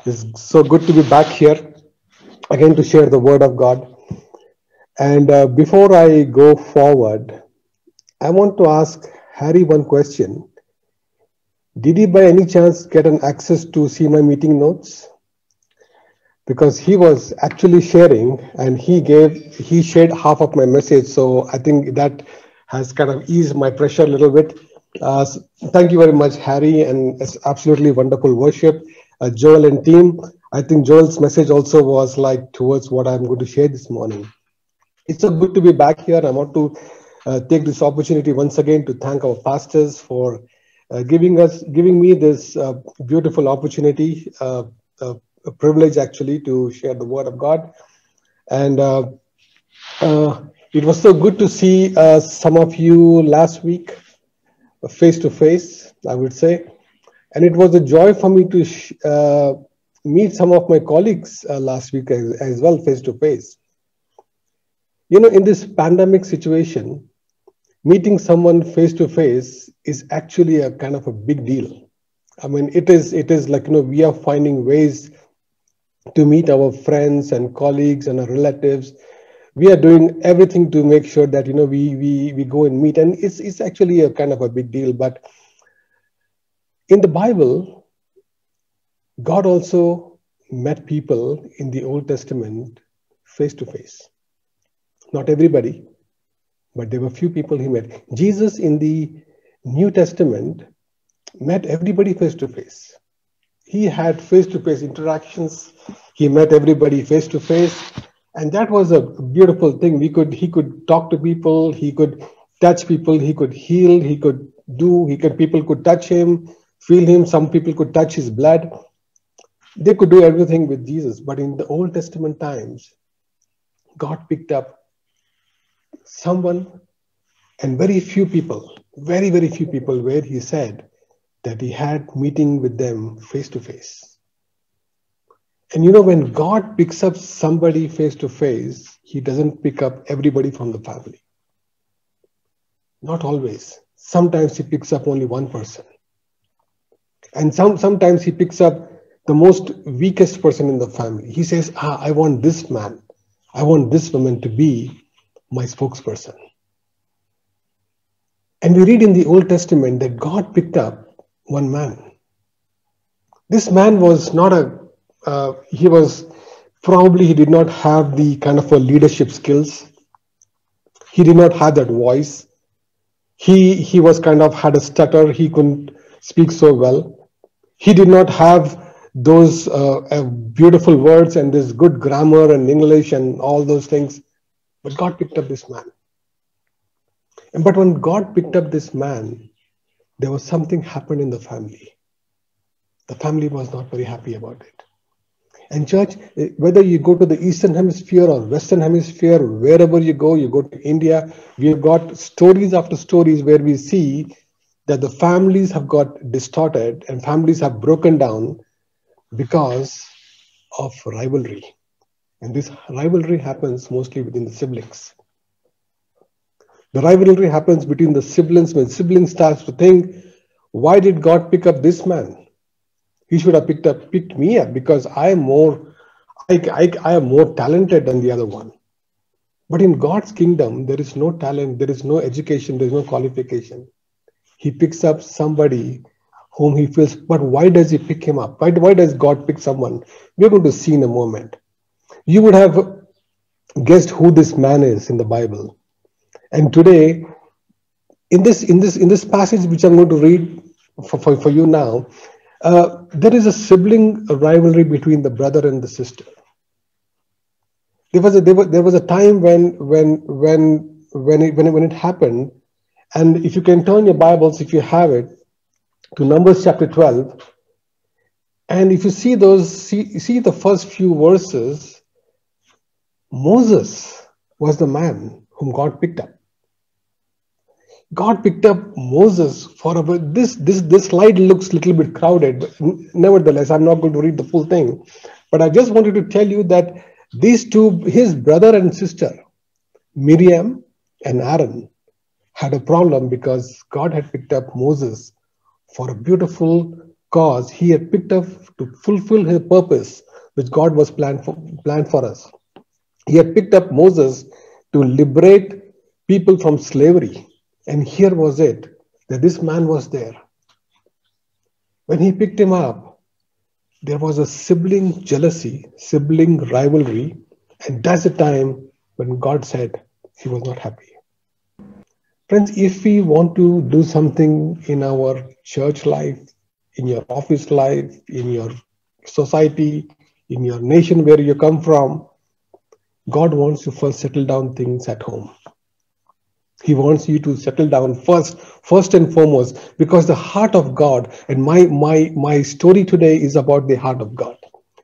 It's so good to be back here again to share the word of God. And before I go forward, I want to ask Harry one question. Did he by any chance get an access to see my meeting notes? Because he was actually sharing and he shared half of my message. So I think that has kind of eased my pressure a little bit. Uh, Thank you very much, Harry, and it's absolutely wonderful worship. Joel and team, I think Joel's message also was like towards what I'm going to share this morning. It's so good to be back here. I want to take this opportunity once again to thank our pastors for giving me this beautiful opportunity, a privilege actually to share the word of God. And it was so good to see some of you last week face to face, I would say. And it was a joy for me to meet some of my colleagues last week as well, face to face. You know, in this pandemic situation, meeting someone face to face is actually a kind of a big deal. I mean, it is like, we are finding ways to meet our friends and colleagues and our relatives. We are doing everything to make sure that, we go and meet. And it's actually a kind of a big deal. But in the Bible, God also met people in the Old Testament face to face. Not everybody, but there were few people he met. Jesus in the New Testament met everybody face to face. He had face to face interactions. He met everybody face to face. And that was a beautiful thing. He could talk to people, he could touch people, he could heal, people could touch him, feel him, some people could touch his blood. They could do everything with Jesus. But in the Old Testament times, God picked up someone and very few people, very few people, where he said that he had meeting with them face to face. And when God picks up somebody face to face, he doesn't pick up everybody from the family. Not always. Sometimes he picks up only one person. And sometimes he picks up the most weakest person in the family. He says, I want this man, I want this woman to be my spokesperson. And we read in the Old Testament that God picked up one man. This man was not he did not have the kind of a leadership skills. He did not have that voice. He was kind of had a stutter. He couldn't speak so well. He did not have those beautiful words and this good grammar and English and all those things. But God picked up this man. But when God picked up this man, there was something happened in the family. The family was not very happy about it. And church, whether you go to the Eastern Hemisphere or Western Hemisphere, wherever you go to India, we have got stories after stories where we see that the families have got distorted and families have broken down because of rivalry. And this rivalry happens mostly within the siblings. The rivalry happens between the siblings when siblings starts to think, why did God pick up this man? He should have picked me up because I am more talented than the other one. But in God's kingdom, there is no talent, there is no education, there is no qualification. He picks up somebody whom he feels, but why does he pick him up? Why does God pick someone? We're going to see in a moment. You would have guessed who this man is in the Bible. And today, in this passage which I'm going to read for you now, there is a sibling rivalry between the brother and the sister. There was a time when it happened, and if you can turn your Bibles, if you have it, to Numbers chapter 12, and if you see the first few verses, Moses was the man whom God picked up. God picked up Moses for this slide looks a little bit crowded, but nevertheless, I'm not going to read the full thing. But I just wanted to tell you that these two, his brother and sister, Miriam and Aaron, had a problem because God had picked up Moses for a beautiful cause he had picked up to fulfill his purpose, which God was planned for us. He had picked up Moses to liberate people from slavery. And here was it, that this man was there. When he picked him up, there was a sibling jealousy, sibling rivalry, and that's the time when God said he was not happy. Friends, if we want to do something in our church life, in your office life, in your society, in your nation where you come from, God wants to first settle down things at home. He wants you to settle down first and foremost, because the heart of God, and my story today is about the heart of God.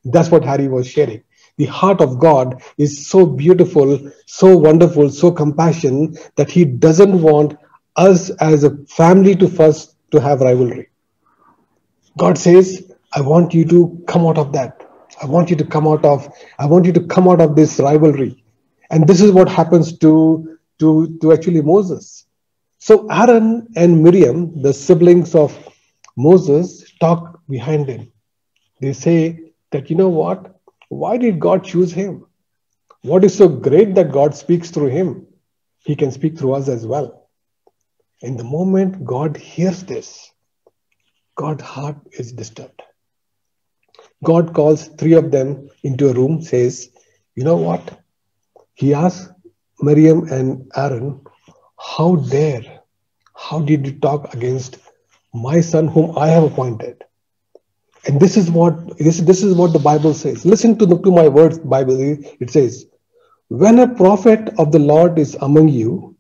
That's what Harry was sharing. The heart of God is so beautiful, so wonderful, so compassionate that he doesn't want us as a family to first to have rivalry. God says, I want you to come out of that. I want you to come out of this rivalry. And this is what happens to actually Moses. So Aaron and Miriam, the siblings of Moses, talk behind him. They say that, you know what? Why did God choose him? What is so great that God speaks through him? He can speak through us as well. In the moment God hears this, God's heart is disturbed. God calls three of them into a room, says, you know what? He asks Miriam and Aaron, how did you talk against my son whom I have appointed? And this is what the Bible says. Listen to my words, Bible. It says, when a prophet of the Lord is among you,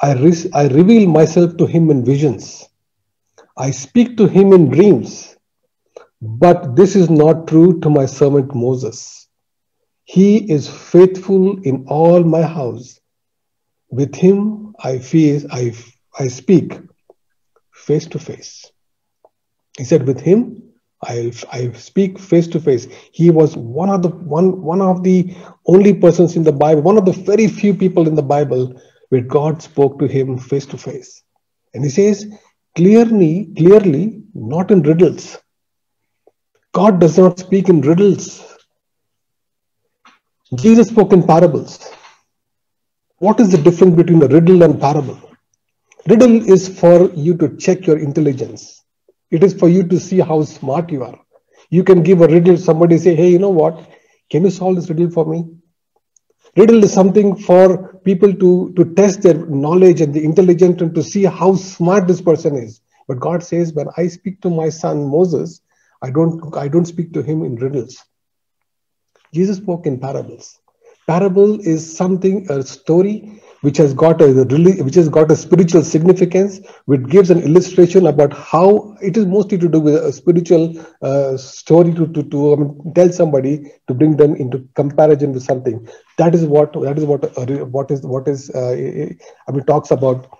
I reveal myself to him in visions. I speak to him in dreams. But this is not true to my servant Moses. He is faithful in all my house. With him I speak face to face. He said, with him I speak face to face. He was one of the only persons in the Bible, one of the very few people in the Bible where God spoke to him face to face. And he says, clearly, not in riddles. God does not speak in riddles. Jesus spoke in parables. What is the difference between a riddle and parable? Riddle is for you to check your intelligence. It is for you to see how smart you are. You can give a riddle, somebody say, hey, you know what? Can you solve this riddle for me? Riddle is something for people to test their knowledge and the intelligence and to see how smart this person is. But God says, when I speak to my son Moses, I don't speak to him in riddles. Jesus spoke in parables. Parable is something, a story which has got a spiritual significance, which gives an illustration about how it is mostly to do with a spiritual story to tell somebody, to bring them into comparison with something. That is what talks about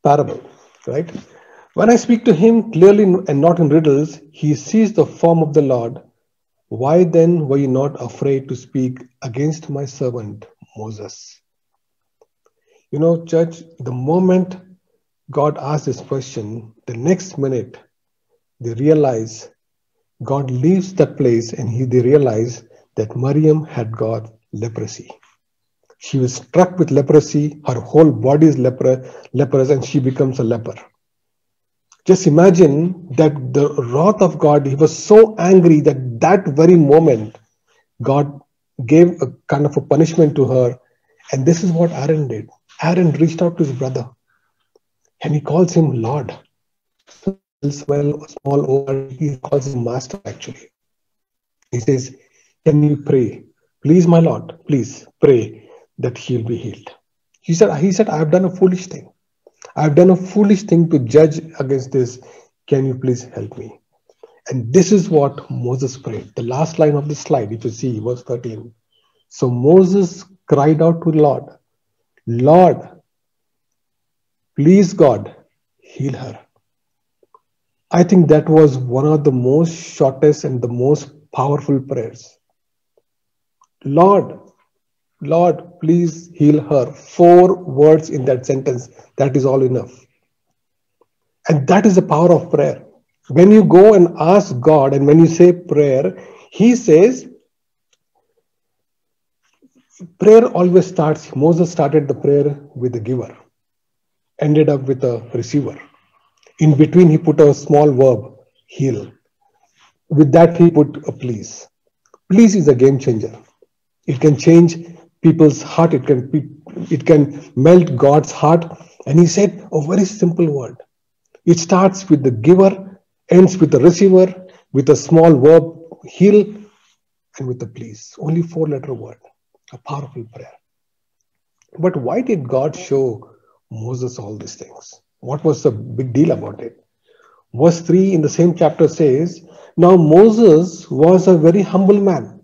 parable, right? When I speak to him clearly and not in riddles, he sees the form of the Lord. Why then were you not afraid to speak against my servant Moses? You know, church, the moment God asks this question, the next minute they realize, God leaves that place and they realize that Miriam had got leprosy. She was struck with leprosy, her whole body is leprous, and she becomes a leper. Just imagine that the wrath of God, he was so angry that very moment, God gave a kind of a punishment to her. And this is what Aaron did. Aaron reached out to his brother and he calls him Lord. Small word, he calls him master actually. He says, can you pray? Please, my Lord, please pray that he'll be healed. He said, I have done a foolish thing. I've done a foolish thing to judge against this. Can you please help me? And this is what Moses prayed. The last line of the slide, if you see, verse 13. So Moses cried out to the Lord, Lord, please God, heal her. I think that was one of the most shortest and the most powerful prayers. Lord, please heal her. 4 words in that sentence. That is all enough. And that is the power of prayer. When you go and ask God, and when you say prayer, He says, prayer always starts. Moses started the prayer with the giver, ended up with a receiver. In between, he put a small verb, heal. With that, he put a please. Please is a game changer. It can change people's heart. It can melt God's heart. And he said a very simple word. It starts with the giver, ends with the receiver, with a small verb, heal, and with the please. Only 4-letter word. A powerful prayer. But why did God show Moses all these things? What was the big deal about it? Verse 3 in the same chapter says, now Moses was a very humble man,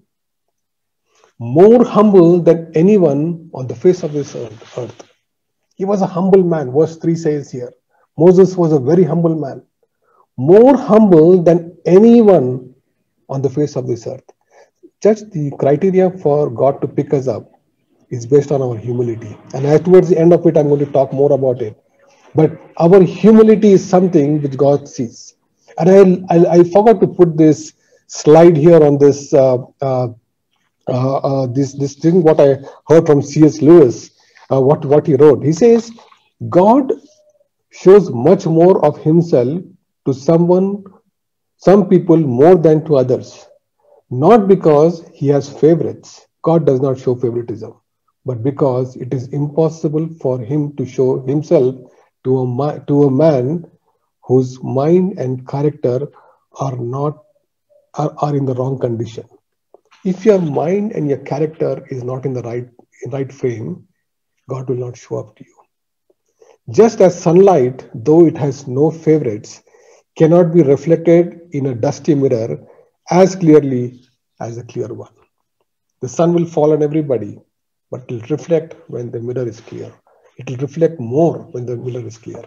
more humble than anyone on the face of this earth. He was a humble man. Verse 3 says here, Moses was a very humble man, more humble than anyone on the face of this earth. Just the criteria for God to pick us up is based on our humility. And towards the end of it, I'm going to talk more about it. But our humility is something which God sees. And I forgot to put this slide here on this this thing what I heard from C.S. Lewis, what he wrote. He says, God shows much more of himself to some people more than to others. Not because he has favorites. God does not show favoritism, but because it is impossible for him to show himself to a man whose mind and character are not are in the wrong condition. If your mind and your character is not in the right frame, God will not show up to you. Just as sunlight, though it has no favorites, cannot be reflected in a dusty mirror as clearly as a clear one. The sun will fall on everybody, but it will reflect when the mirror is clear. It will reflect more when the mirror is clear.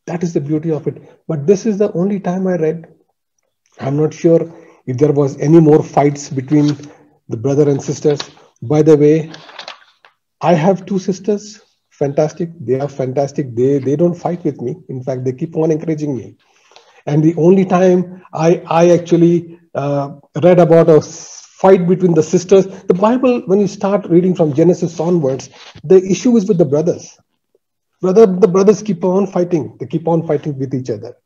That is the beauty of it. But this is the only time I read. I'm not sure if there was any more fights between the brother and sisters. By the way, I have 2 sisters. Fantastic. They are fantastic. They don't fight with me. In fact, they keep on encouraging me. And the only time I actually read about a fight between the sisters, the Bible, when you start reading from Genesis onwards, the issue is with the brothers. The brothers keep on fighting. They keep on fighting with each other.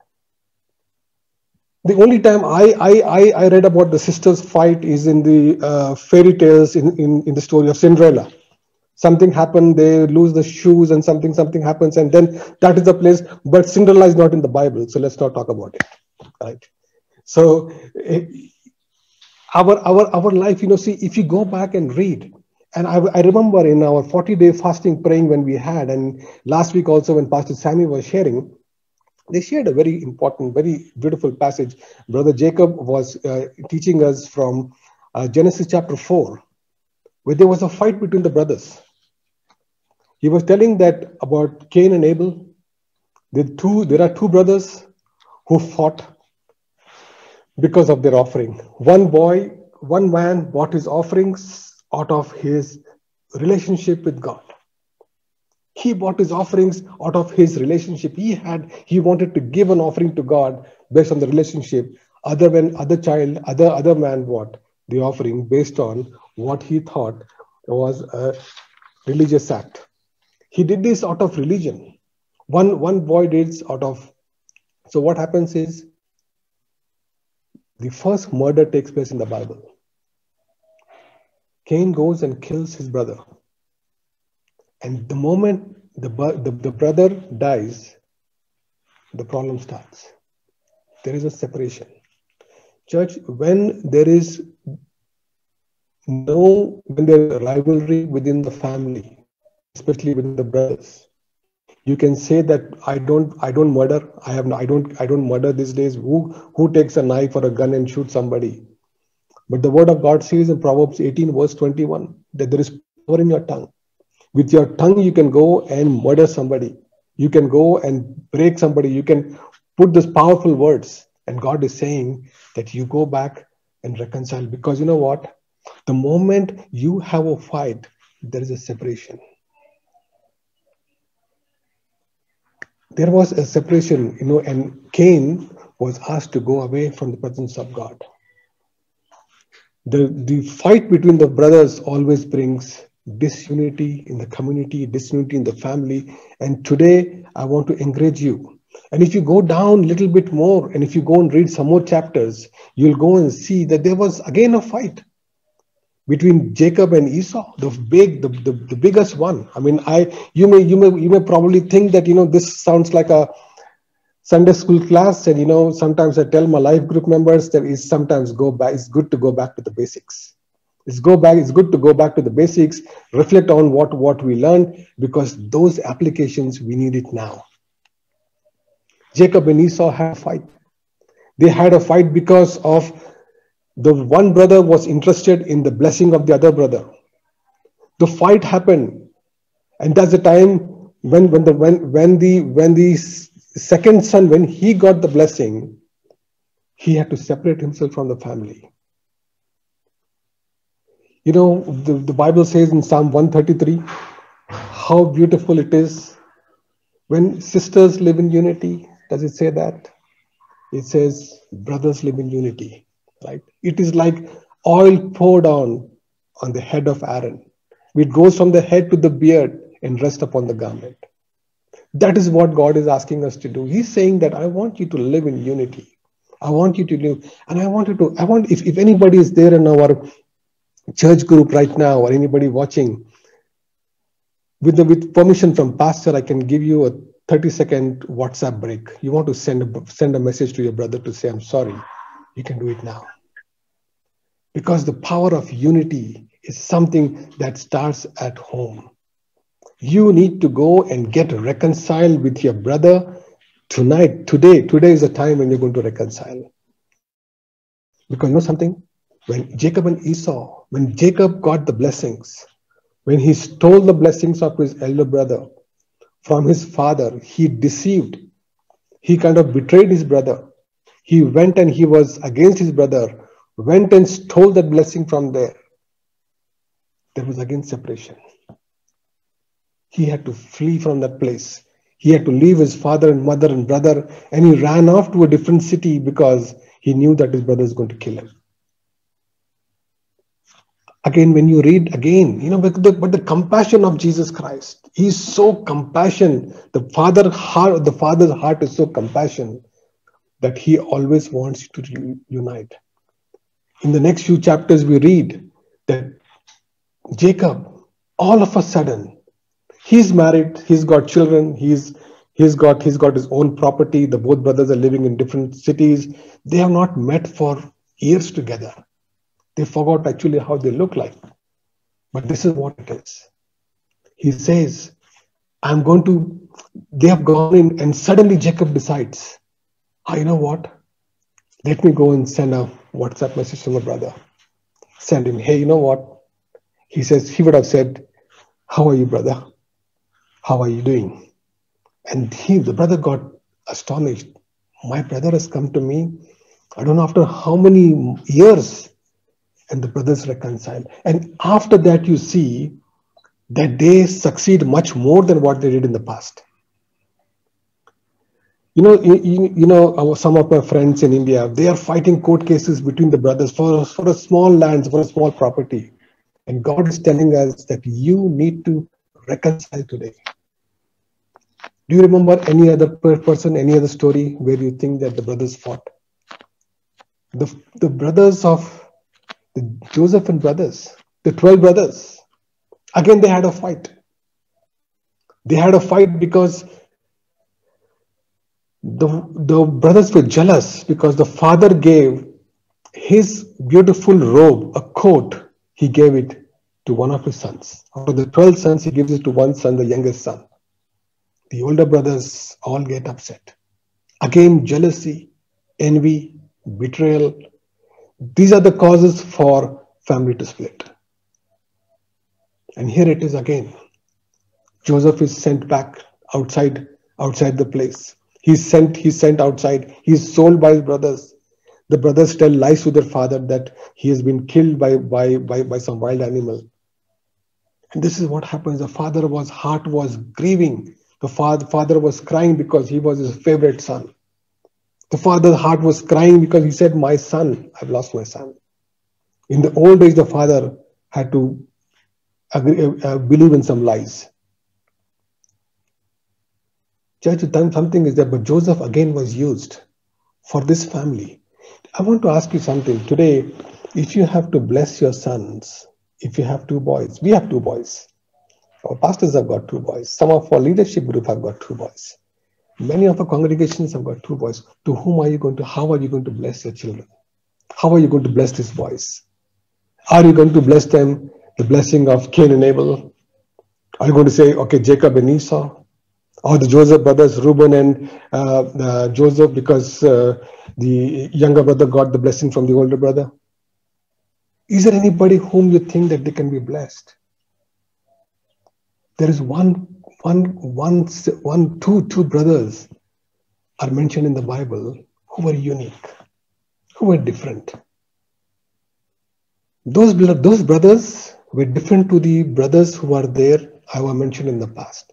The only time I read about the sisters fight is in the fairy tales in the story of Cinderella. Something happened, they lose the shoes and something happens, and then that is the place. But Cinderella is not in the Bible, so let's not talk about it. Right? So our life, see, if you go back and read, and I remember in our 40-day fasting praying when we had, and last week also when Pastor Sammy was sharing, they shared a very important, very beautiful passage. Brother Jacob was teaching us from Genesis chapter 4, where there was a fight between the brothers. He was telling that about Cain and Abel. There are 2 brothers who fought because of their offering. One man bought his offerings out of his relationship with God. He bought his offerings out of his relationship. He wanted to give an offering to God based on the relationship. Other man bought the offering based on what he thought was a religious act. He did this out of religion. One boy did it out of. So what happens is the first murder takes place in the Bible. Cain goes and kills his brother. And the moment the brother dies, the problem starts. There is a separation. Church, when there is rivalry within the family, especially within the brothers, you can say that I don't murder. I don't murder these days. Who takes a knife or a gun and shoots somebody? But the word of God says in Proverbs 18 verse 21 that there is power in your tongue. With your tongue, you can go and murder somebody. You can go and break somebody. You can put these powerful words. And God is saying that you go back and reconcile. Because you know what? The moment you have a fight, there is a separation. There was a separation, and Cain was asked to go away from the presence of God. The fight between the brothers always brings disunity in the community, disunity in the family. And today I want to encourage you. And if you go down a little bit more, and if you go and read some more chapters, you'll go and see that there was again a fight between Jacob and Esau, the biggest one. I mean, you may probably think that this sounds like a Sunday school class, and sometimes I tell my life group members that is sometimes go back. It's good to go back to the basics. It's good to go back to the basics, reflect on what we learned, because those applications we need it now. Jacob and Esau had a fight. They had a fight because of the one brother was interested in the blessing of the other brother. The fight happened, and that's the time when the second son, when he got the blessing, he had to separate himself from the family. The Bible says in Psalm 133, how beautiful it is when sisters live in unity. Does it say that? It says brothers live in unity, right? It is like oil poured on the head of Aaron. It goes from the head to the beard and rests upon the garment. That is what God is asking us to do. He's saying that I want you to live in unity. I want you to live, and if anybody is there in our church group right now, or anybody watching, with permission from pastor, I can give you a 30-second WhatsApp break. You want to send a message to your brother to say, I'm sorry. You can do it now. Because the power of unity is something that starts at home. You need to go and get reconciled with your brother tonight, today. Today is the time when you're going to reconcile. Because you know something? When Jacob and Esau, when Jacob got the blessings, when he stole the blessings of his elder brother from his father, he deceived. He kind of betrayed his brother. He went and he was against his brother, went and stole that blessing from there. There was again separation. He had to flee from that place. He had to leave his father and mother and brother, and he ran off to a different city because he knew that his brother was going to kill him. Again, when you read again, but the compassion of Jesus Christ, he's so compassionate. The father's heart is so compassionate that he always wants you to unite. In the next few chapters, we read that Jacob, all of a sudden, he's married, he's got children, he's got his own property. The both brothers are living in different cities. They have not met for years together. They forgot actually how they look like. But this is what it is. He says, they have gone in, and suddenly Jacob decides, you know what? Let me go and send a WhatsApp message to my brother. Send him, hey, you know what? He says, he would have said, how are you, brother? How are you doing? And the brother got astonished. My brother has come to me, I don't know after how many years, and the brothers reconcile. And after that, you see that they succeed much more than what they did in the past. Some of my friends in India, they are fighting court cases between the brothers for a small land, for a small property. And God is telling us that you need to reconcile today. Do you remember any other person, any other story where you think that the brothers fought? The brothers of the Joseph and brothers, the 12 brothers, again they had a fight. They had a fight because the brothers were jealous because the father gave his beautiful robe, a coat, he gave it to one of his sons. Out of the 12 sons, he gives it to one son, the youngest son. The older brothers all get upset. Again, jealousy, envy, betrayal. These are the causes for family to split. And here it is again. Joseph is sent back outside the place. He's sent outside. He's sold by his brothers. The brothers tell lies to their father that he has been killed by some wild animal. And this is what happens. The father's heart was grieving The father was crying because he was his favorite son. The father's heart was crying because he said, my son, I've lost my son. In the old days, the father had to believe in some lies. Church, something is there, but Joseph again was used for this family. I want to ask you something. Today, if you have to bless your sons, if you have two boys, we have two boys. Our pastors have got two boys. Some of our leadership group have got two boys. Many of our congregations have got two boys. To whom are you going to, how are you going to bless your children? How are you going to bless these boys? Are you going to bless them the blessing of Cain and Abel? Are you going to say, okay, Jacob and Esau? Or the Joseph brothers, Reuben and Joseph, because the younger brother got the blessing from the older brother? Is there anybody whom you think that they can be blessed? There is two brothers are mentioned in the Bible who were unique, who were different. Those brothers were different to the brothers who are there, I was mentioned in the past.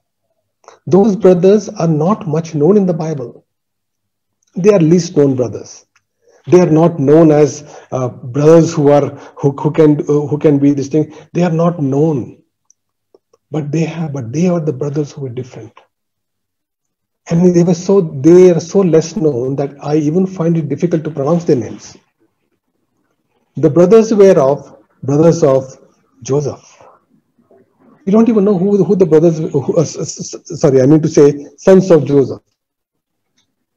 Those brothers are not much known in the Bible. They are least known brothers. They are not known as brothers who can be this thing. They are not known, but they are the brothers who were different. And they are so less known that I even find it difficult to pronounce their names. The brothers were brothers of Joseph. We don't even know who the brothers, sorry, I mean to say sons of Joseph.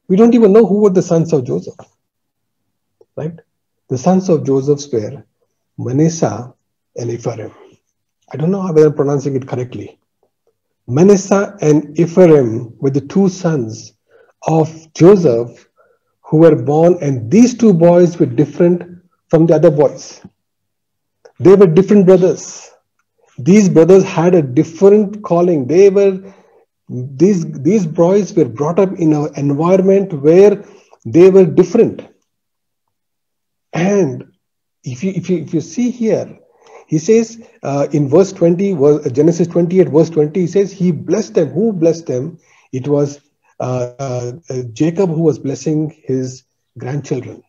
We don't even know who were the sons of Joseph, right? The sons of Joseph were Manasseh and Ephraim. I don't know whether I'm pronouncing it correctly. Manasseh and Ephraim were the two sons of Joseph who were born, and these two boys were different from the other boys. They were different brothers. These brothers had a different calling. These boys were brought up in an environment where they were different. And if you see here, he says in verse 20, Genesis 28, verse 20, he says he blessed them. Who blessed them? It was Jacob who was blessing his grandchildren.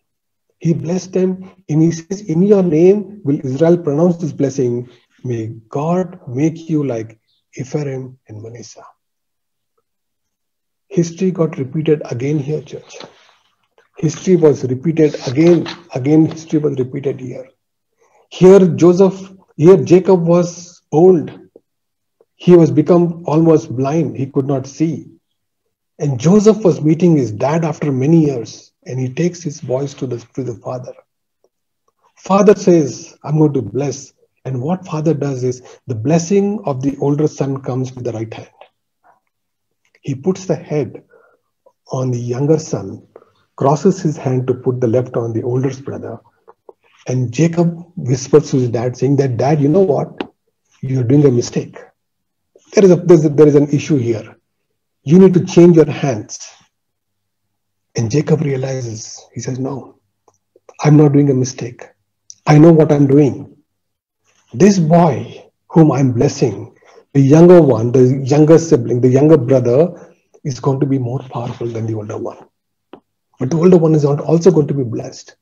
He blessed them, and he says, in your name will Israel pronounce this blessing. May God make you like Ephraim and Manasseh. History got repeated again here, church. History was repeated again. History was repeated here. Here Jacob was old. He was become almost blind. He could not see. And Joseph was meeting his dad after many years, and he takes his boys to the father. Father says, I'm going to bless. And what father does is, the blessing of the older son comes with the right hand. He puts the head on the younger son, crosses his hand to put the left on the older brother. And Jacob whispers to his dad, saying that, Dad, you know what? You're doing a mistake. There is an issue here. You need to change your hands. And Jacob realizes, he says, no, I'm not doing a mistake. I know what I'm doing. This boy whom I'm blessing, the younger one, the younger sibling, the younger brother, is going to be more powerful than the older one. But the older one is also going to be blessed.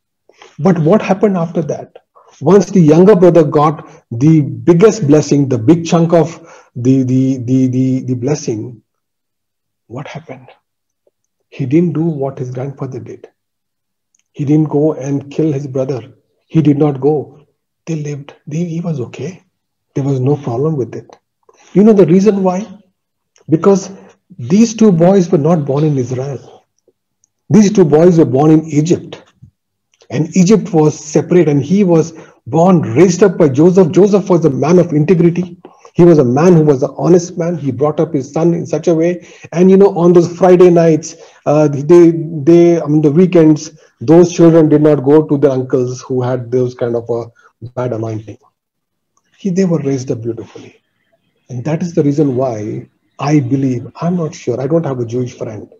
But what happened after that? Once the younger brother got the biggest blessing, the big chunk of the blessing, what happened? He didn't do what his grandfather did. He didn't go and kill his brother. He did not go. They lived. He was okay. There was no problem with it. You know the reason why? Because these two boys were not born in Israel. These two boys were born in Egypt. And Egypt was separate, and he was raised up by Joseph. Joseph was a man of integrity. He was a man who was an honest man. He brought up his son in such a way. And on those Friday nights, the weekends, those children did not go to their uncles who had those kind of a bad anointing. They were raised up beautifully. And that is the reason why I believe, I'm not sure, I don't have a Jewish friend,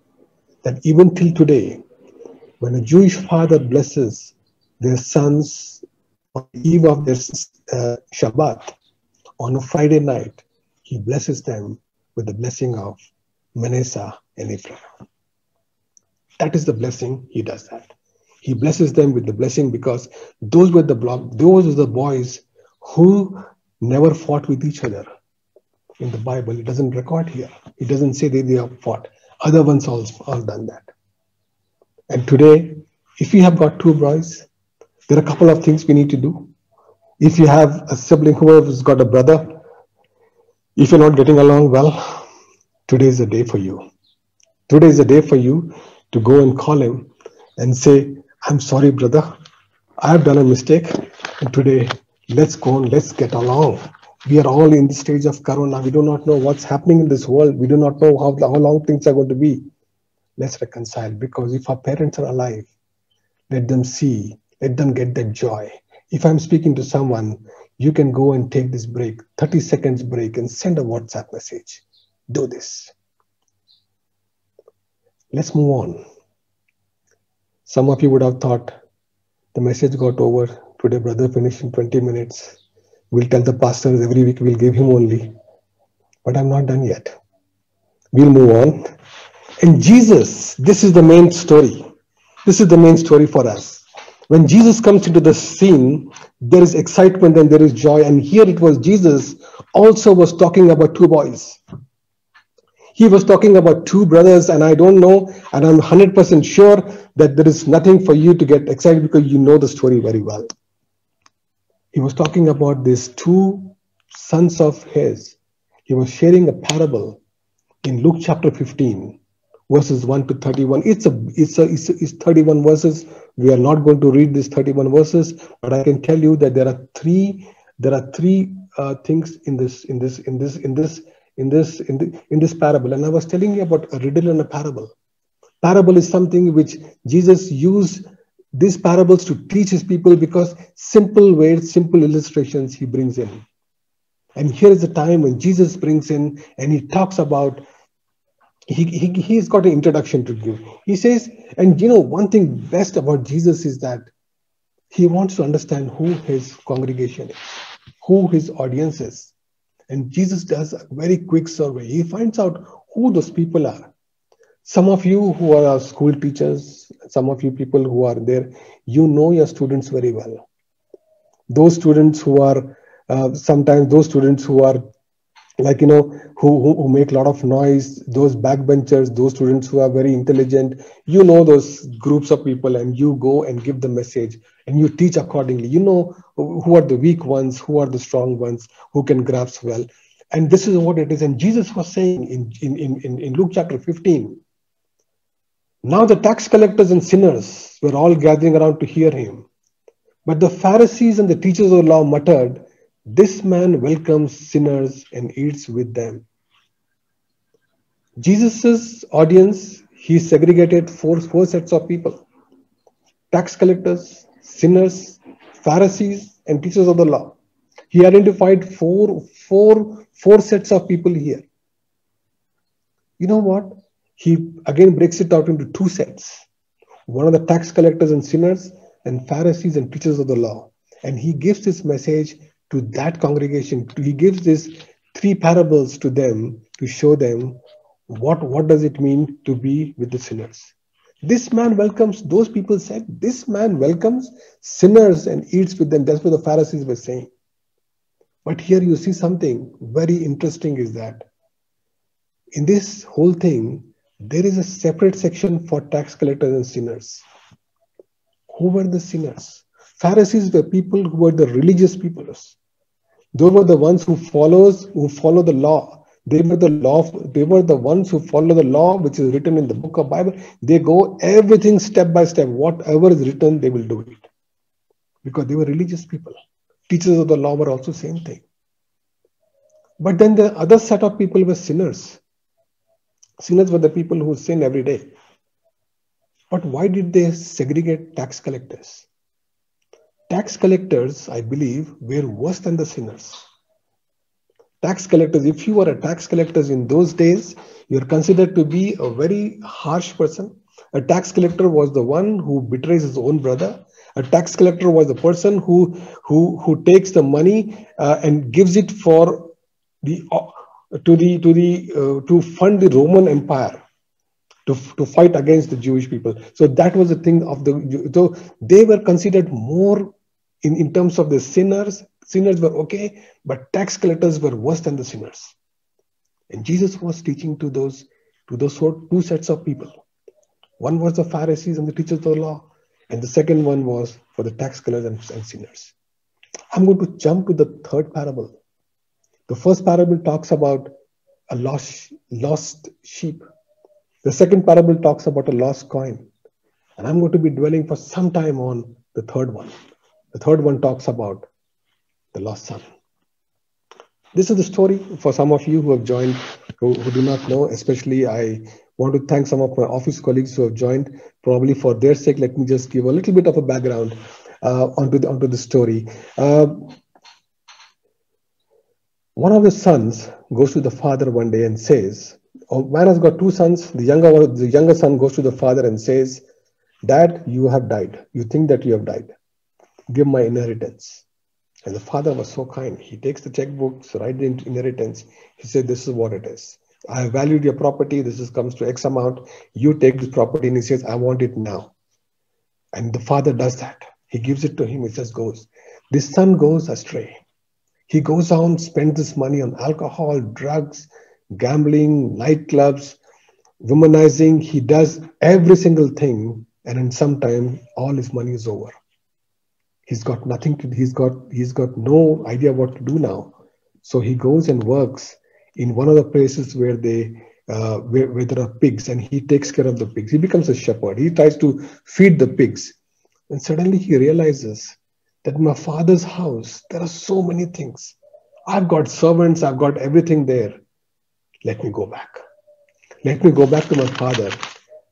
that even till today, when a Jewish father blesses their sons on the eve of their Shabbat, on a Friday night, he blesses them with the blessing of Manasseh, and Ephraim. That is the blessing. He does that. He blesses them with the blessing because those were the boys who never fought with each other. In the Bible, it doesn't record here. It doesn't say they have fought. Other ones all done that. And today, if you have got two boys, there are a couple of things we need to do. If you have a sibling who has got a brother, if you're not getting along well, today is the day for you. Today is the day for you to go and call him and say, I'm sorry, brother. I have done a mistake. And today, let's go and let's get along. We are all in the stage of Corona. We do not know what's happening in this world. We do not know how long things are going to be. Let's reconcile, because if our parents are alive, let them see, let them get that joy. If I'm speaking to someone, you can go and take this break, 30 seconds break, and send a WhatsApp message. Do this. Let's move on. Some of you would have thought the message got over. Today, brother finished in 20 minutes. We'll tell the pastors every week we'll give him only. But I'm not done yet. We'll move on. And Jesus, this is the main story. This is the main story for us. When Jesus comes into the scene, there is excitement and there is joy. And here it was Jesus also was talking about two boys. He was talking about two brothers, and I don't know, and I'm 100% sure that there is nothing for you to get excited because you know the story very well. He was talking about these two sons of his. He was sharing a parable in Luke chapter 15, verses 1 to 31. It's 31 verses. We are not going to read these 31 verses, but I can tell you that there are three things in this parable. And I was telling you about a riddle and a parable. Parable is something which Jesus used these parables to teach his people, because simple words, simple illustrations he brings in. And here is the time when Jesus brings in and he talks about, he's got an introduction to give. He says, and one thing best about Jesus is that he wants to understand who his congregation is, who his audience is. And Jesus does a very quick survey. He finds out who those people are. Some of you who are school teachers, some of you people who are there, you know your students very well. Those students who are, sometimes those students who are like, who make a lot of noise, those backbenchers, those students who are very intelligent, you know those groups of people, and you go and give the message and you teach accordingly. You know who are the weak ones, who are the strong ones, who can grasp well. And this is what it is. And Jesus was saying in Luke chapter 15, now the tax collectors and sinners were all gathering around to hear him. But the Pharisees and the teachers of the law muttered, this man welcomes sinners and eats with them. Jesus's audience, he segregated four sets of people: tax collectors, sinners, Pharisees, and teachers of the law. He identified four sets of people here. You know what? He again breaks it out into two sets. One of the tax collectors and sinners, and Pharisees and teachers of the law. And he gives this message to that congregation. He gives these three parables to them to show them what does it mean to be with the sinners. This man welcomes, those people said, this man welcomes sinners and eats with them. That's what the Pharisees were saying. But here you see something very interesting, is that in this whole thing, there is a separate section for tax collectors and sinners. Who were the sinners? Pharisees were people who were the religious people. Those were the ones who follow the law. They were the ones who follow the law which is written in the book of Bible. They go everything step by step. Whatever is written, they will do it. Because they were religious people. Teachers of the law were also same thing. But then the other set of people were sinners. Sinners were the people who sin every day. But why did they segregate tax collectors? Tax collectors, I believe, were worse than the sinners. Tax collectors, if you were a tax collector in those days, you're considered to be a very harsh person. A tax collector was the one who betrays his own brother. A tax collector was the person who takes the money and gives it for to fund the Roman Empire, to fight against the Jewish people. So that was the thing of the. So they were considered more in terms of the sinners. Sinners were okay, but tax collectors were worse than the sinners. And Jesus was teaching to those two sets of people. One was the Pharisees and the teachers of the law, and the second one was for the tax collectors and sinners. I'm going to jump to the third parable. The first parable talks about a lost sheep. The second parable talks about a lost coin. And I'm going to be dwelling for some time on the third one. The third one talks about the lost son. This is the story for some of you who have joined, who do not know. Especially, I want to thank some of my office colleagues who have joined. Probably for their sake, let me just give a little bit of a background onto the story. One of the sons goes to the father one day and says, man has got two sons. The younger son goes to the father and says, Dad, you have died. You think that you have died. Give my inheritance. And the father was so kind. He takes the checkbooks, writes the inheritance. He said, this is what it is. I have valued your property. Comes to X amount. You take this property. And he says, I want it now. And the father does that. He gives it to him. He just goes. This son goes astray. He goes on, spends this money on alcohol, drugs, gambling, nightclubs, womanizing. He does every single thing. And in some time, all his money is over. He's got nothing to, he's got no idea what to do now. So he goes and works in one of the places where where there are pigs, and he takes care of the pigs. He becomes a shepherd. He tries to feed the pigs. And suddenly he realizes that in my father's house, there are so many things. I've got servants, I've got everything there. Let me go back. Let me go back to my father.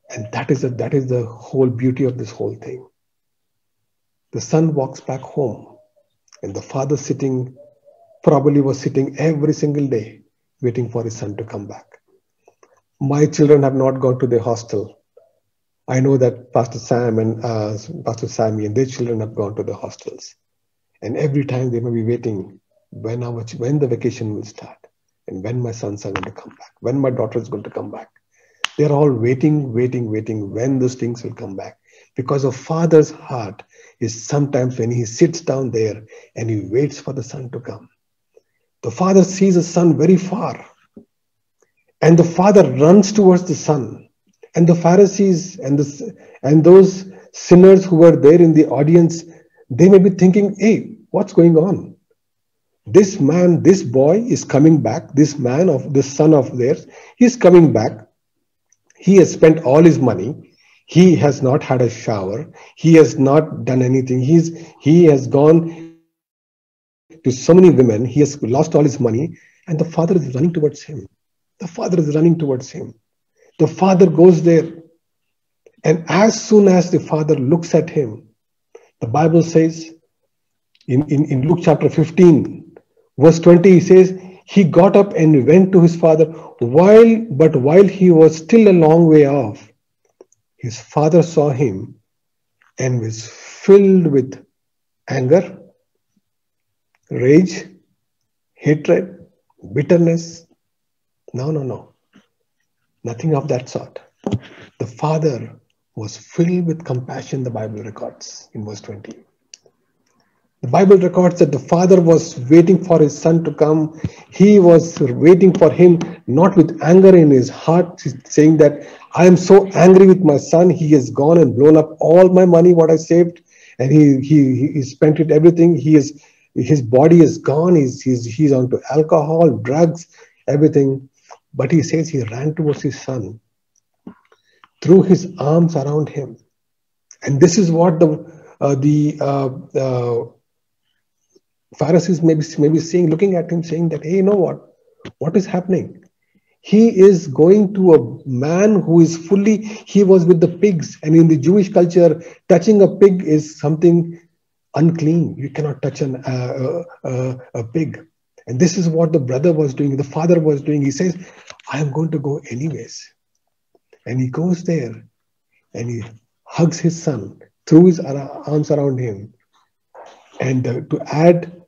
And that is the whole beauty of this whole thing. The son walks back home, and the father probably was sitting every single day waiting for his son to come back. My children have not gone to the hostel. I know that Pastor Sam and Pastor Sammy and their children have gone to the hostels. And every time they may be waiting when the vacation will start, and when my sons are going to come back, when my daughter is going to come back. They're all waiting when those things will come back. Because a father's heart is sometimes when he sits down there and he waits for the son to come. The father sees his son very far, and the father runs towards the son. And the Pharisees and those sinners who were there in the audience, they may be thinking, hey, what's going on? This boy is coming back. This son of theirs, he's coming back. He has spent all his money. He has not had a shower. He has not done anything. He has gone to so many women. He has lost all his money. And the father is running towards him. The father goes there. And as soon as the father looks at him, the Bible says in Luke chapter 15, verse 20, he says, he got up and went to his father. While he was still a long way off, his father saw him and was filled with anger, rage, hatred, bitterness. No. Nothing of that sort. The father was filled with compassion, the Bible records in verse 20. The Bible records that the father was waiting for his son to come. He was waiting for him, not with anger in his heart, saying that I am so angry with my son. He has gone and blown up all my money, what I saved, and he spent it everything. His body is gone. He's onto alcohol, drugs, everything. But he says he ran towards his son, threw his arms around him, and this is what the Pharisees may be seeing, looking at him, saying that, hey, you know what is happening? He is going to a man who is he was with the pigs. And in the Jewish culture, touching a pig is something unclean. You cannot touch a pig. And this is what the brother was doing, the father was doing. He says, I am going to go anyways. And he goes there and he hugs his son, threw his arms around him. And to add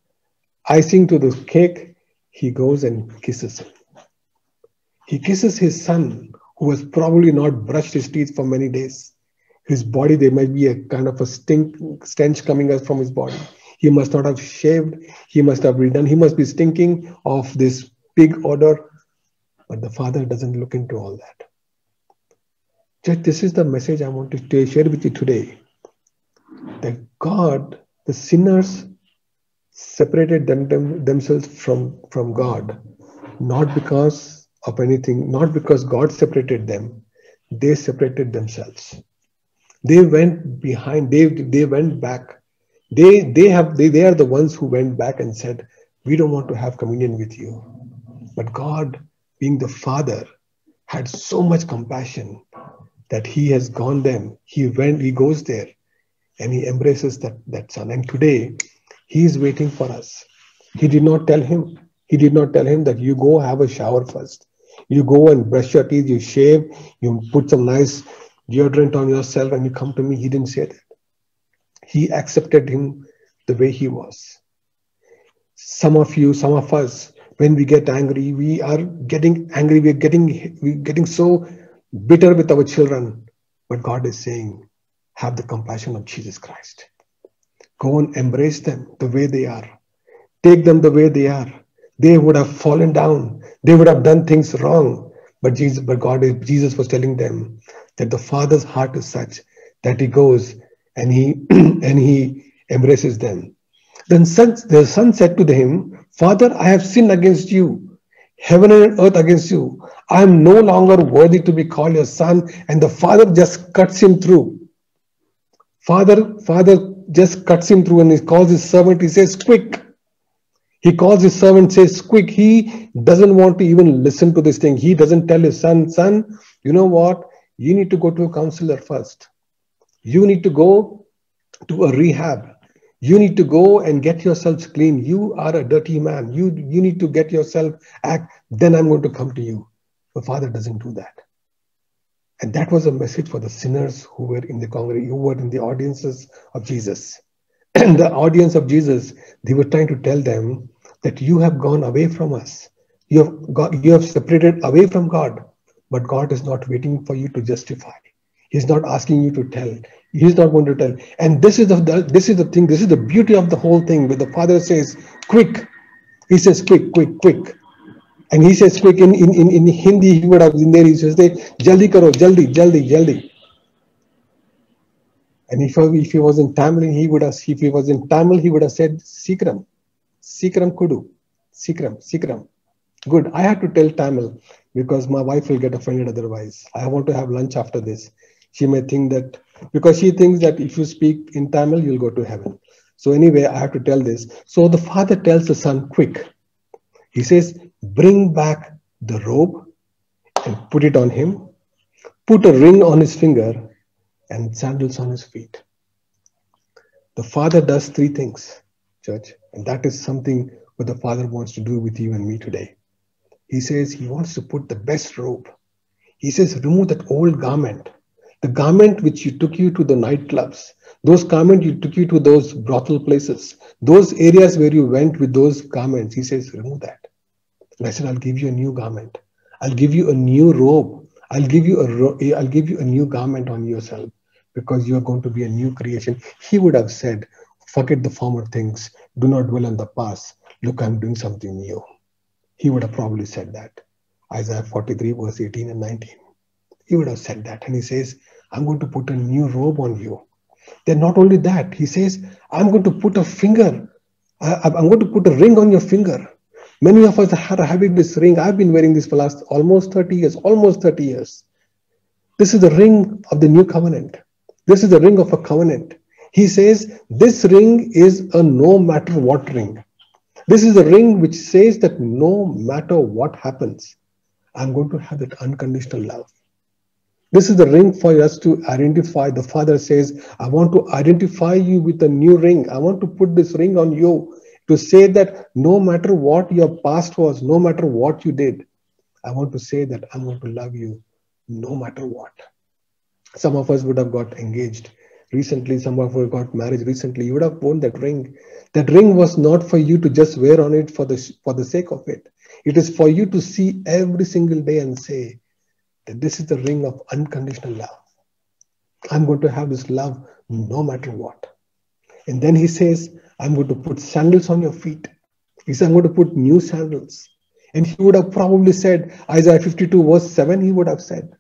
icing to the cake, he goes and kisses him. He kisses his son, who has probably not brushed his teeth for many days. His body, there might be a kind of a stench coming out from his body. He must not have shaved. He must have redone. He must be stinking of this pig odor. But the father doesn't look into all that. Church, this is the message I want to share with you today. That God, the sinners separated themselves from God, not because of anything, not because God separated them. They separated themselves. They went behind, they went back. They are the ones who went back and said, we don't want to have communion with you. But God, being the Father, had so much compassion that he has gone them. He goes there and he embraces that son. And today he is waiting for us. He did not tell him that you go have a shower first. You go and brush your teeth, you shave, you put some nice deodorant on yourself and you come to me. He didn't say that. He accepted him the way he was. Some of us, when we get angry, we are getting angry. We're getting so bitter with our children. But God is saying, have the compassion of Jesus Christ. Go and embrace them the way they are. Take them the way they are. They would have fallen down. They would have done things wrong. But Jesus was telling them that the Father's heart is such that he goes and he and he embraces them. Then the son said to him, Father, I have sinned against you, heaven and earth against you. I am no longer worthy to be called your son. And the father just cuts him through. Father just cuts him through and he calls his servant. He says, quick. He calls his servant, says, quick. He doesn't want to even listen to this thing. He doesn't tell his son, you know what? You need to go to a counselor first. You need to go to a rehab. You need to go and get yourself clean. You are a dirty man. You need to get yourself act. Then I'm going to come to you. The father doesn't do that. And that was a message for the sinners who were in the congregation, who were in the audiences of Jesus. And the audience of Jesus, they were trying to tell them that you have gone away from us. You have separated away from God. But God is not waiting for you to justify. He's not asking you to tell. He's not going to tell. And this is the thing. This is the beauty of the whole thing. Where the father says, quick. He says, quick, quick, quick. And he says, quick. In Hindi, he would have in there. He says, jaldi karo, jaldi, jaldi, jaldi. And if he was in Tamil, he would have said, Sikram, Sikram kudu, Sikram. Good. I had to tell Tamil because my wife will get offended otherwise. I want to have lunch after this. She may think that, because she thinks that if you speak in Tamil, you'll go to heaven. So anyway, I have to tell this. So the father tells the son, quick. He says, bring back the robe and put it on him. Put a ring on his finger and sandals on his feet. The father does three things, church. And that is something what the father wants to do with you and me today. He says he wants to put the best robe. He says, remove that old garment. The garment which took you to the nightclubs. Those garments you took you to those brothel places. Those areas where you went with those garments. He says, remove that. And I said, I'll give you a new garment. I'll give you a new robe. I'll give you a new garment on yourself because you are going to be a new creation. He would have said, forget the former things. Do not dwell on the past. Look, I'm doing something new. He would have probably said that. Isaiah 43 verse 18 and 19. He would have said that. And he says, I'm going to put a new robe on you. Then not only that, he says, I'm going to put a ring on your finger. Many of us are having this ring. I've been wearing this for last almost 30 years. This is the ring of the new covenant. This is the ring of a covenant. He says, this ring is a no matter what ring. This is a ring which says that no matter what happens, I'm going to have that unconditional love. This is the ring for us to identify. The father says, I want to identify you with a new ring. I want to put this ring on you to say that no matter what your past was, no matter what you did, I want to say that I'm going to love you no matter what. Some of us would have got engaged. Recently, some of you got married recently. You would have worn that ring. That ring was not for you to just wear on it for the sake of it. It is for you to see every single day and say that this is the ring of unconditional love. I'm going to have this love no matter what. And then he says, I'm going to put sandals on your feet. He said, I'm going to put new sandals. And he would have probably said, Isaiah 52 verse 7, he would have said.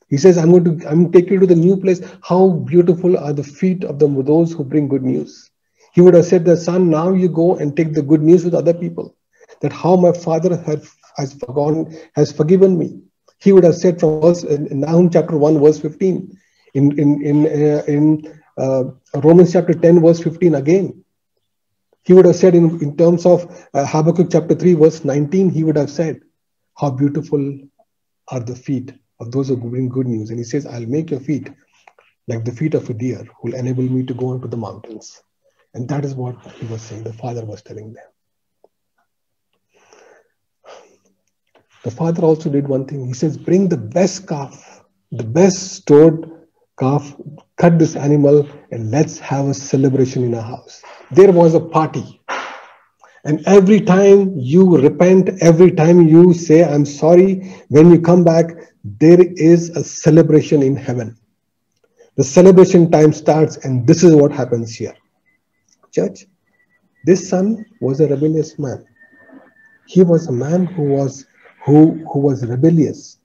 He says, I'm going to take you to the new place. How beautiful are the feet of those who bring good news. He would have said, the son, now you go and take the good news with other people. That how my father has forgiven me. He would have said from in Nahum chapter 1 verse 15. In Romans chapter 10 verse 15 again. He would have said in terms of Habakkuk chapter 3 verse 19, he would have said, how beautiful are the feet of those who bring good news. And he says, I'll make your feet like the feet of a deer who will enable me to go into the mountains. And that is what he was saying, the father was telling them. The father also did one thing. He says, bring the best calf, the best stored calf, cut this animal and let's have a celebration in our house. There was a party. And every time you repent, every time you say, I'm sorry, when you come back, there is a celebration in heaven. The celebration time starts, and this is what happens here. Church, this son was a rebellious man. He was a man who was rebellious.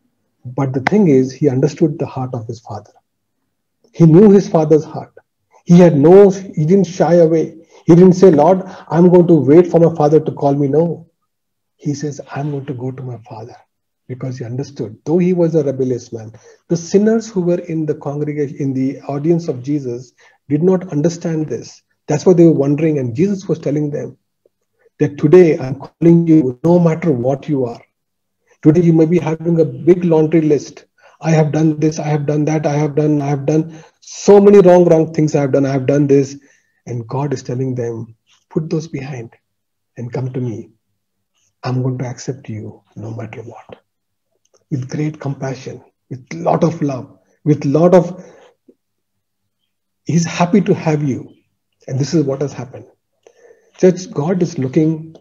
But the thing is, he understood the heart of his father. He knew his father's heart. He didn't shy away. He didn't say, Lord, I'm going to wait for my father to call me. No. He says, I'm going to go to my father, because he understood, though he was a rebellious man, the sinners who were in the congregation, in the audience of Jesus, did not understand this. That's why they were wondering. And Jesus was telling them that today I'm calling you no matter what you are. Today you may be having a big laundry list. I have done this, I have done that, I have done so many wrong things I have done this. And God is telling them, put those behind and come to me. I'm going to accept you no matter what. With great compassion, with a lot of love, He's happy to have you. And this is what has happened. Church, God is looking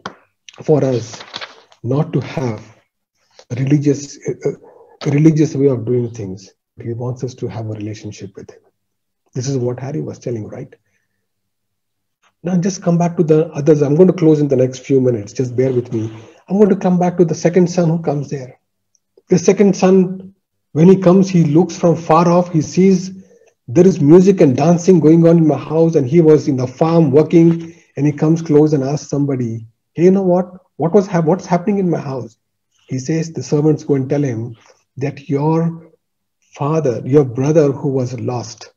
for us not to have a religious way of doing things. He wants us to have a relationship with Him. This is what Harry was telling, right? Now just come back to the others. I'm going to close in the next few minutes. Just bear with me. I'm going to come back to the second son who comes there. The second son, when he comes, he looks from far off. He sees there is music and dancing going on in my house, and he was in the farm working, and he comes close and asks somebody, hey, you know what? What's happening in my house? He says, the servants go and tell him that your father, your brother who was lost,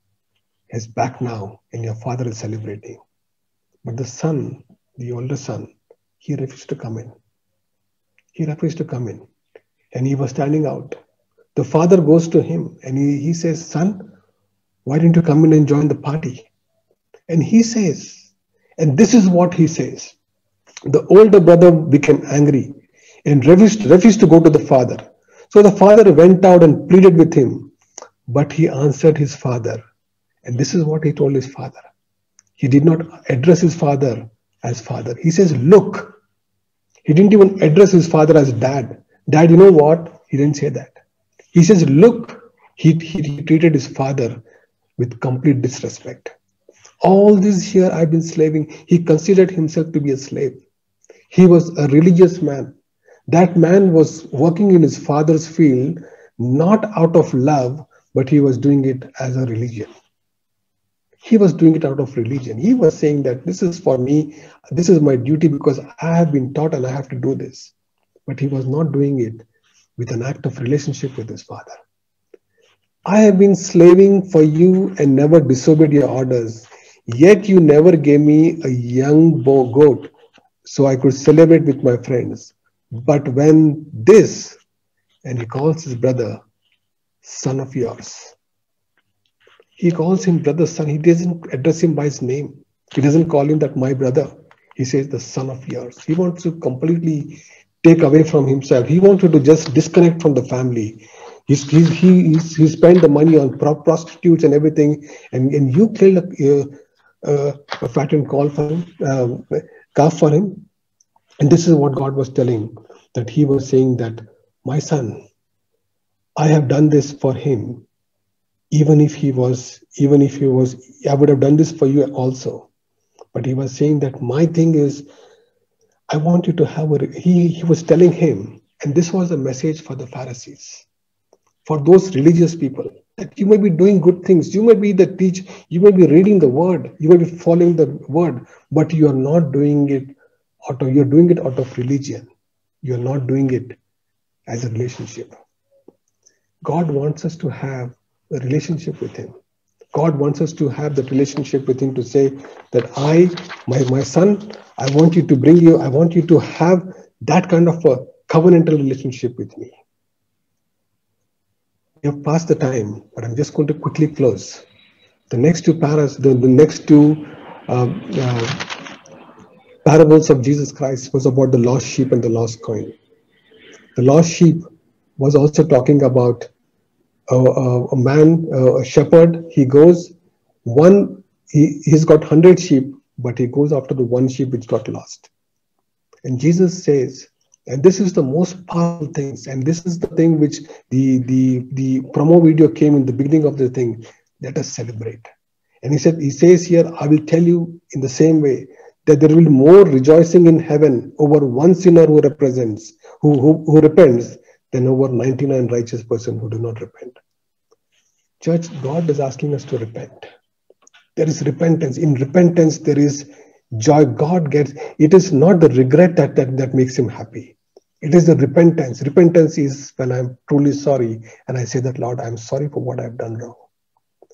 is back now, and your father is celebrating. But the son, the older son, he refused to come in. He refused to come in. And he was standing out. The father goes to him and he says, son, why didn't you come in and join the party? And he says, and this is what he says. The older brother became angry and refused to go to the father. So the father went out and pleaded with him. But he answered his father. And this is what he told his father. He did not address his father as father. He says, look. He didn't even address his father as dad. Dad, you know what? He didn't say that. He says, look. He treated his father with complete disrespect. All this year I've been slaving. He considered himself to be a slave. He was a religious man. That man was working in his father's field, not out of love, but he was doing it as a religion. He was doing it out of religion. He was saying that this is for me, this is my duty because I have been taught and I have to do this. But he was not doing it with an act of relationship with his father. I have been slaving for you and never disobeyed your orders. Yet you never gave me a young goat so I could celebrate with my friends. But when this, and he calls his brother, son of yours. He calls him brother, son. He doesn't address him by his name. He doesn't call him that my brother. He says the son of yours. He wants to completely take away from himself. He wanted to just disconnect from the family. He spent the money on prostitutes and everything, and you killed a fattened calf for him. And this is what God was telling, that He was saying that, my son, I have done this for him. Even if he was, I would have done this for you also. But He was saying that my thing is, I want you to have he was telling him, and this was a message for the Pharisees, for those religious people, that you may be doing good things, you may be the teach, you may be reading the word, you may be following the word, but you are not doing it you're doing it out of religion. You're not doing it as a relationship. God wants us to have a relationship with Him. God wants us to have that relationship with Him, to say that my son, I want you to have that kind of a covenantal relationship with me. We have passed the time, but I'm just going to quickly close. The next two parables of Jesus Christ was about the lost sheep and the lost coin. The lost sheep was also talking about a man, a shepherd. He goes he's got 100 sheep, but he goes after the one sheep which got lost. And Jesus says, and this is the most powerful things, and this is the thing which the promo video came in the beginning of the thing. Let us celebrate. And he says here, I will tell you in the same way, that there will be more rejoicing in heaven over one sinner who repents, than over 99 righteous person who do not repent. Church, God is asking us to repent. There is repentance. In repentance, there is joy. God gets, it is not the regret that makes Him happy. It is the repentance. Repentance is when I'm truly sorry and I say that, Lord, I'm sorry for what I've done wrong.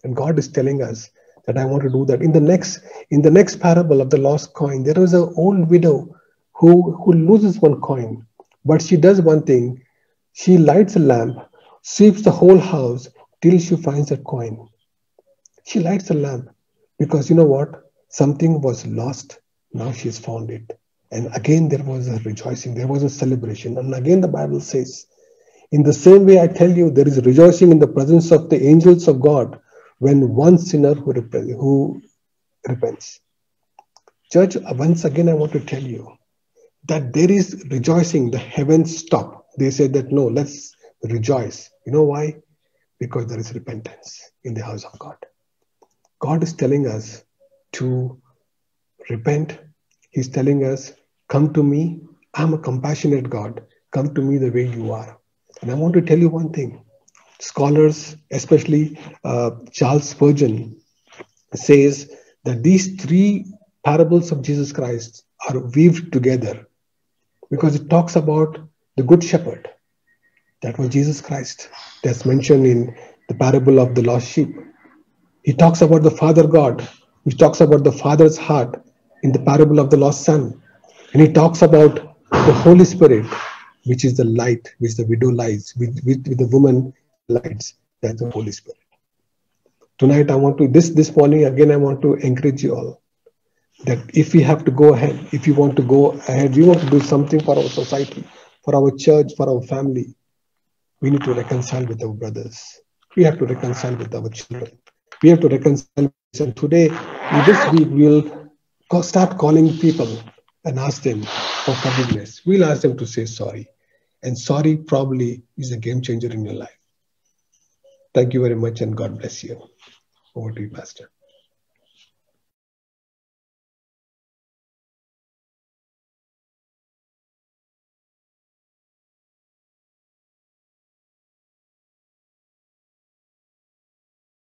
And God is telling us that I want to do that. In the next parable of the lost coin, there is an old widow who loses one coin, but she does one thing. She lights a lamp, sweeps the whole house till she finds that coin. She lights a lamp because you know what? Something was lost. Now she's found it. And again, there was a rejoicing. There was a celebration. And again, the Bible says, in the same way, I tell you, there is rejoicing in the presence of the angels of God when one sinner who repents. Church, once again, I want to tell you that there is rejoicing. The heavens stop. They said that, no, let's rejoice. You know why? Because there is repentance in the house of God. God is telling us to repent. He's telling us, come to me. I'm a compassionate God. Come to me the way you are. And I want to tell you one thing. Scholars, especially Charles Spurgeon, says that these three parables of Jesus Christ are weaved together because it talks about the Good Shepherd. That was Jesus Christ. That's mentioned in the parable of the lost sheep. He talks about the Father God, which talks about the Father's heart in the parable of the lost son. And he talks about the Holy Spirit, which is the light, which the widow lights, with the woman lights, that's the Holy Spirit. Tonight, this morning, again, I want to encourage you all that if we have to go ahead, if you want to go ahead, we want to do something for our society, for our church, for our family, we need to reconcile with our brothers. We have to reconcile with our children. We have to reconcile. And today, this week, we'll start calling people and ask them for forgiveness. We'll ask them to say sorry. And sorry probably is a game changer in your life. Thank you very much and God bless you. Over to you, Pastor.